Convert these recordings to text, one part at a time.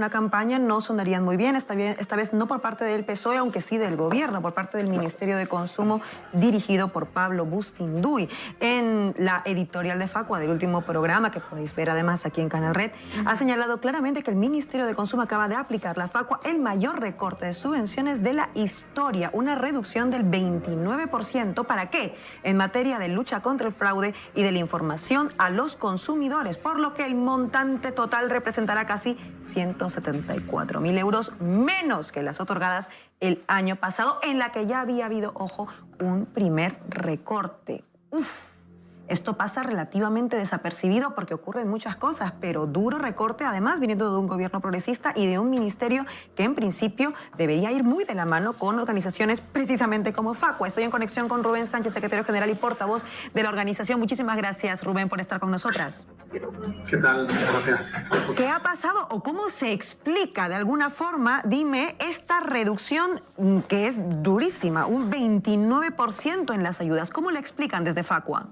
una campaña no sonarían muy bien. Esta vez no por parte del PSOE, aunque sí del gobierno, por parte del Ministerio de Consumo, dirigido por Pablo Bustinduy. En la editorial de Facua del último programa, que podéis ver además aquí en Canal Red, ha señalado claramente que el Ministerio de Consumo acaba de aplicar la Facua el mayor recorte de subvenciones de la historia, una reducción del 29%. ¿Para qué? En materia de lucha contra el fraude y de la información a los consumidores, por lo que el montante total representará casi 174.000 euros menos que las otorgadas el año pasado, en la que ya había habido, ojo, un primer recorte. Esto pasa relativamente desapercibido porque ocurren muchas cosas, pero duro recorte, además, viniendo de un gobierno progresista y de un ministerio que en principio debería ir muy de la mano con organizaciones precisamente como Facua. Estoy en conexión con Rubén Sánchez, secretario general y portavoz de la organización. Muchísimas gracias, Rubén, por estar con nosotras. ¿Qué tal? Muchas gracias. ¿Qué ha pasado o cómo se explica de alguna forma, dime, esta reducción que es durísima, un 29% en las ayudas? ¿Cómo la explican desde Facua?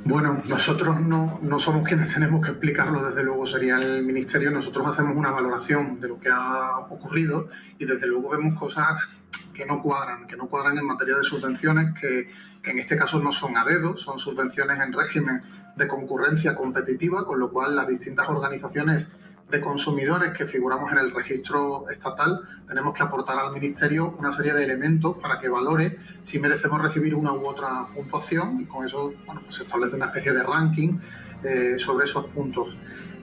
Bueno, nosotros no somos quienes tenemos que explicarlo, desde luego sería el Ministerio. Nosotros hacemos una valoración de lo que ha ocurrido y desde luego vemos cosas que no cuadran en materia de subvenciones, que en este caso no son a dedo, son subvenciones en régimen de concurrencia competitiva, con lo cual las distintas organizaciones de consumidores que figuramos en el registro estatal tenemos que aportar al Ministerio una serie de elementos para que valore si merecemos recibir una u otra puntuación, y con eso pues se establece una especie de ranking sobre esos puntos.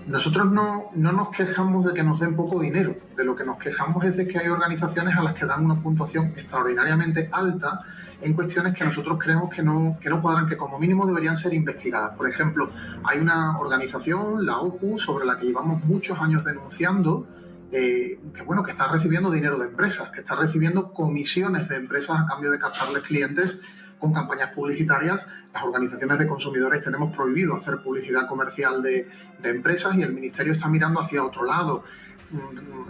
Nosotros no nos quejamos de que nos den poco dinero, de lo que nos quejamos es de que hay organizaciones a las que dan una puntuación extraordinariamente alta en cuestiones que nosotros creemos que no cuadran, que como mínimo deberían ser investigadas. Por ejemplo, hay una organización, la OCU, sobre la que llevamos muchos años denunciando, que está recibiendo dinero de empresas, que está recibiendo comisiones de empresas a cambio de captarles clientes con campañas publicitarias. Las organizaciones de consumidores tenemos prohibido hacer publicidad comercial de empresas y el Ministerio está mirando hacia otro lado.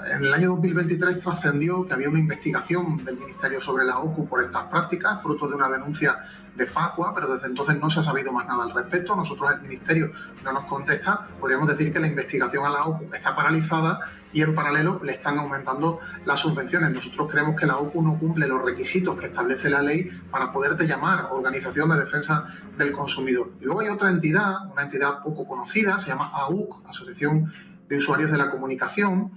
En el año 2023 trascendió que había una investigación del Ministerio sobre la OCU por estas prácticas, fruto de una denuncia de Facua, pero desde entonces no se ha sabido más nada al respecto. Nosotros, el Ministerio no nos contesta. Podríamos decir que la investigación a la OCU está paralizada y en paralelo le están aumentando las subvenciones. Nosotros creemos que la OCU no cumple los requisitos que establece la ley para poderte llamar Organización de Defensa del Consumidor. Y luego hay otra entidad, una entidad poco conocida, se llama AUC, Asociación de Usuarios de la Comunicación,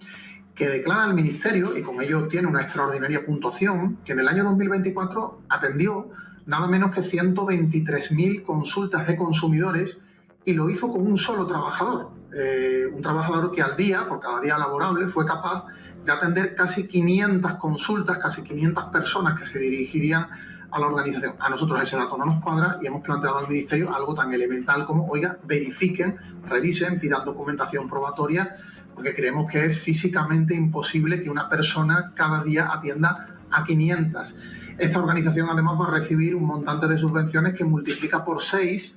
que declara al Ministerio, y con ello tiene una extraordinaria puntuación, que en el año 2024 atendió nada menos que 123.000 consultas de consumidores y lo hizo con un solo trabajador. Un trabajador que al día, por cada día laborable, fue capaz de atender casi 500 consultas, casi 500 personas que se dirigirían a la organización. A nosotros ese dato no nos cuadra y hemos planteado al Ministerio algo tan elemental como, oiga, verifiquen, revisen, pidan documentación probatoria, porque creemos que es físicamente imposible que una persona cada día atienda a 500. Esta organización además va a recibir un montante de subvenciones que multiplica por 6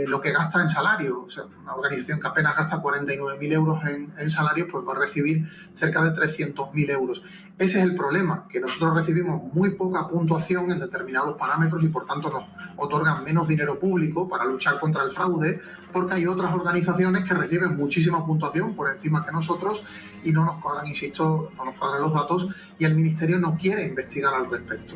lo que gasta en salario. O sea, una organización que apenas gasta 49.000 euros en salario, pues va a recibir cerca de 300.000 euros. Ese es el problema, que nosotros recibimos muy poca puntuación en determinados parámetros y por tanto nos otorgan menos dinero público para luchar contra el fraude, porque hay otras organizaciones que reciben muchísima puntuación por encima que nosotros y no nos cuadran, insisto, no nos cuadran los datos y el Ministerio no quiere investigar al respecto.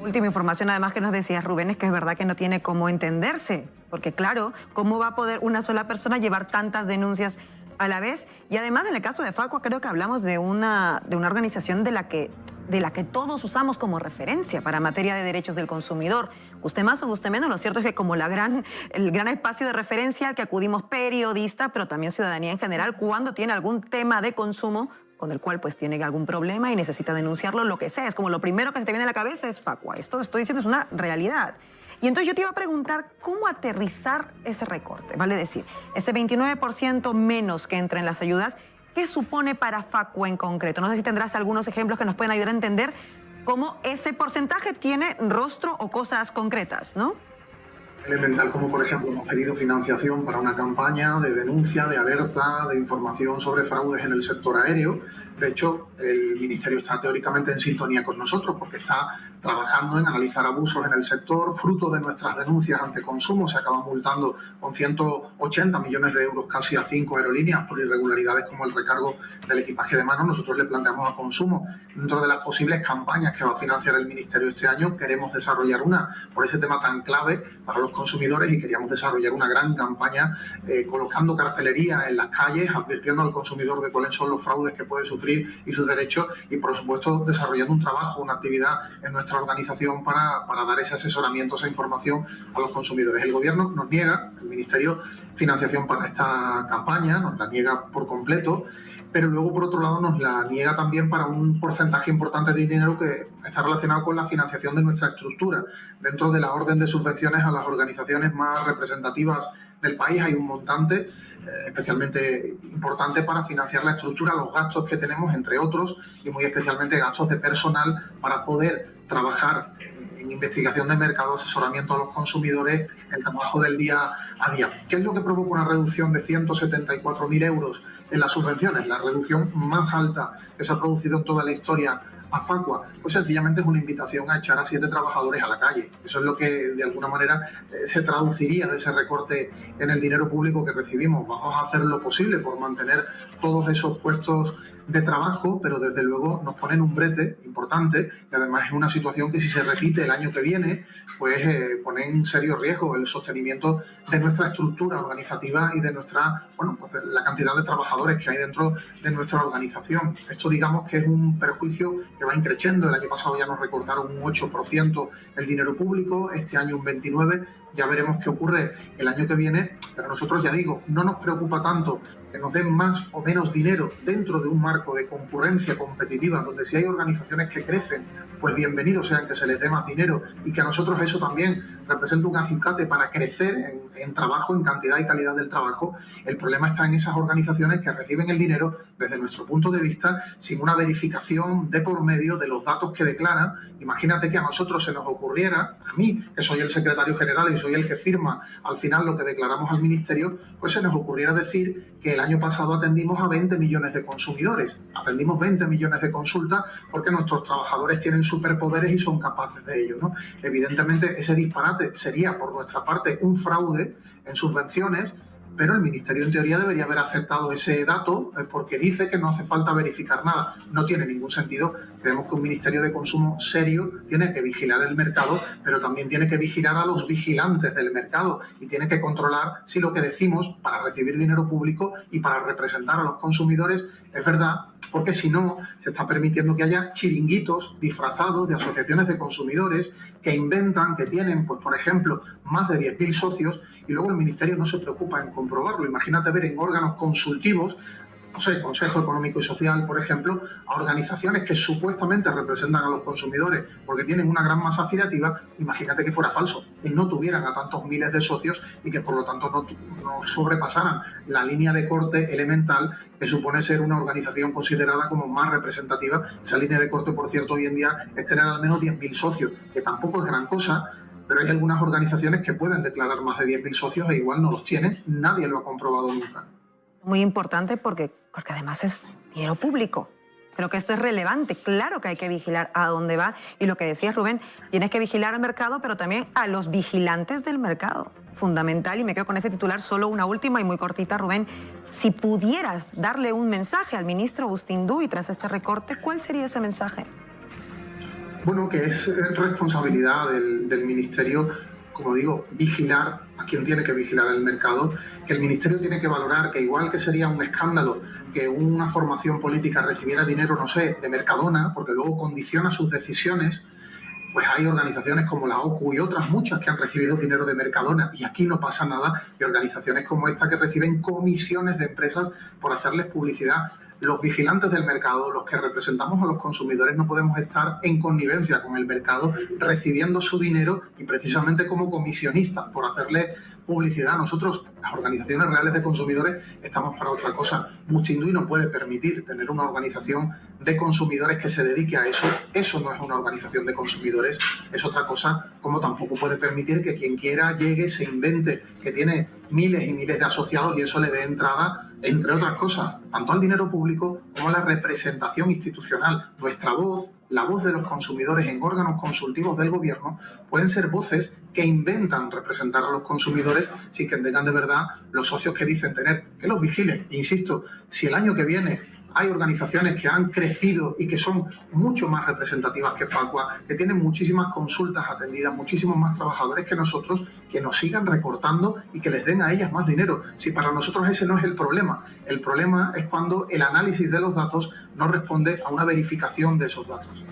Última información además que nos decías, Rubén, es que es verdad que no tiene cómo entenderse, porque claro, ¿cómo va a poder una sola persona llevar tantas denuncias a la vez? Y además en el caso de Facua creo que hablamos de una organización de la que todos usamos como referencia para materia de derechos del consumidor. Guste más o guste menos, lo cierto es que como el gran espacio de referencia al que acudimos periodistas, pero también ciudadanía en general, cuando tiene algún tema de consumo con el cual pues tiene algún problema y necesita denunciarlo, lo que sea. Es como lo primero que se te viene a la cabeza es Facua. Esto estoy diciendo es una realidad. Y entonces yo te iba a preguntar cómo aterrizar ese recorte, vale decir, ese 29% menos que entra en las ayudas, ¿qué supone para Facua en concreto? No sé si tendrás algunos ejemplos que nos pueden ayudar a entender cómo ese porcentaje tiene rostro o cosas concretas, ¿no? Elemental, como por ejemplo hemos pedido financiación para una campaña de denuncia, de alerta, de información sobre fraudes en el sector aéreo. De hecho, el Ministerio está teóricamente en sintonía con nosotros porque está trabajando en analizar abusos en el sector. Fruto de nuestras denuncias ante consumo, se acaban multando con 180 millones de euros casi a 5 aerolíneas por irregularidades como el recargo del equipaje de mano. Nosotros le planteamos a consumo, dentro de las posibles campañas que va a financiar el Ministerio este año, queremos desarrollar una por ese tema tan clave para los consumidores, y queríamos desarrollar una gran campaña colocando cartelería en las calles, advirtiendo al consumidor de cuáles son los fraudes que puede sufrir y sus derechos, y por supuesto desarrollando un trabajo, una actividad en nuestra organización para dar ese asesoramiento, esa información a los consumidores. El gobierno nos niega, el Ministerio, financiación para esta campaña, nos la niega por completo, pero luego por otro lado nos la niega también para un porcentaje importante de dinero que está relacionado con la financiación de nuestra estructura. Dentro de la orden de subvenciones a las organizaciones más representativas del país hay un montante especialmente importante para financiar la estructura, los gastos que tenemos, entre otros, y muy especialmente gastos de personal para poder trabajar en investigación de mercado, asesoramiento a los consumidores, el trabajo del día a día. ¿Qué es lo que provoca una reducción de 174.000 euros en las subvenciones? La reducción más alta que se ha producido en toda la historia a Facua. Pues sencillamente es una invitación a echar a 7 trabajadores a la calle. Eso es lo que de alguna manera se traduciría de ese recorte en el dinero público que recibimos. Vamos a hacer lo posible por mantener todos esos puestos de trabajo, pero desde luego nos ponen un brete importante, y además es una situación que si se repite el año que viene, pues pone en serio riesgo el sostenimiento de nuestra estructura organizativa y de nuestra, pues de la cantidad de trabajadores que hay dentro de nuestra organización. Esto digamos que es un perjuicio que va increciendo. El año pasado ya nos recortaron un 8% el dinero público, este año un 29%, ya veremos qué ocurre el año que viene, pero nosotros, ya digo, no nos preocupa tanto que nos den más o menos dinero dentro de un marco de concurrencia competitiva, donde si hay organizaciones que crecen, pues bienvenidos sean que se les dé más dinero, y que a nosotros eso también representa un acicate para crecer en trabajo, en cantidad y calidad del trabajo. El problema está en esas organizaciones que reciben el dinero, desde nuestro punto de vista, sin una verificación de por medio de los datos que declaran. Imagínate que a nosotros se nos ocurriera, a mí, que soy el secretario general y soy el que firma al final lo que declaramos al Ministerio, pues se nos ocurriera decir que el año pasado atendimos a 20 millones de consumidores, atendimos 20 millones de consultas porque nuestros trabajadores tienen superpoderes y son capaces de ello, ¿no? Evidentemente ese disparate sería por nuestra parte un fraude en subvenciones, pero el Ministerio en teoría debería haber aceptado ese dato porque dice que no hace falta verificar nada. No tiene ningún sentido. Creemos que un Ministerio de Consumo serio tiene que vigilar el mercado, pero también tiene que vigilar a los vigilantes del mercado y tiene que controlar si lo que decimos para recibir dinero público y para representar a los consumidores es verdad, porque si no se está permitiendo que haya chiringuitos disfrazados de asociaciones de consumidores que inventan que tienen, pues por ejemplo, más de 10.000 socios, y luego el Ministerio no se preocupa en comprobarlo. Imagínate ver en órganos consultivos, no sé, Consejo Económico y Social, por ejemplo, a organizaciones que supuestamente representan a los consumidores porque tienen una gran masa afiliativa. Imagínate que fuera falso, que no tuvieran a tantos miles de socios y que por lo tanto no sobrepasaran la línea de corte elemental que supone ser una organización considerada como más representativa. Esa línea de corte, por cierto, hoy en día es tener al menos 10.000 socios, que tampoco es gran cosa, pero hay algunas organizaciones que pueden declarar más de 10.000 socios e igual no los tienen. Nadie lo ha comprobado nunca. Muy importante porque además es dinero público. Creo que esto es relevante. Claro que hay que vigilar a dónde va. Y lo que decías, Rubén, tienes que vigilar al mercado, pero también a los vigilantes del mercado. Fundamental. Y me quedo con ese titular. Solo una última y muy cortita, Rubén. Si pudieras darle un mensaje al ministro Bustinduy tras este recorte, ¿cuál sería ese mensaje? Bueno, que es responsabilidad del Ministerio, como digo, vigilar a quien tiene que vigilar el mercado, que el Ministerio tiene que valorar que igual que sería un escándalo que una formación política recibiera dinero, no sé, de Mercadona, porque luego condiciona sus decisiones, pues hay organizaciones como la OCU y otras muchas que han recibido dinero de Mercadona y aquí no pasa nada, y organizaciones como esta que reciben comisiones de empresas por hacerles publicidad. los vigilantes del mercado, los que representamos a los consumidores, no podemos estar en connivencia con el mercado recibiendo su dinero y precisamente como comisionistas por hacerle publicidad. Nosotros, las organizaciones reales de consumidores, estamos para otra cosa. Bustindui no puede permitir tener una organización de consumidores que se dedique a eso. Eso no es una organización de consumidores, es otra cosa, como tampoco puede permitir que quien quiera llegue, se invente que tiene miles y miles de asociados y eso le dé entrada, entre otras cosas, tanto al dinero público como a la representación institucional. Nuestra voz, la voz de los consumidores en órganos consultivos del gobierno, pueden ser voces que inventan representar a los consumidores sin que tengan de verdad los socios que dicen tener, que los vigilen. Insisto, si el año que viene hay organizaciones que han crecido y que son mucho más representativas que Facua, que tienen muchísimas consultas atendidas, muchísimos más trabajadores que nosotros, que nos sigan recortando y que les den a ellas más dinero. Si para nosotros ese no es el problema es cuando el análisis de los datos no responde a una verificación de esos datos.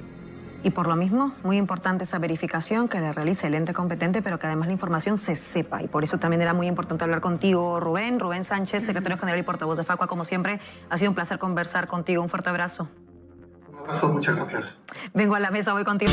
Y por lo mismo, muy importante esa verificación que la realice el ente competente, pero que además la información se sepa. Y por eso también era muy importante hablar contigo, Rubén Sánchez, secretario general y portavoz de Facua. Como siempre, ha sido un placer conversar contigo. Un fuerte abrazo. Un abrazo, muchas gracias. Vengo a la mesa, voy contigo.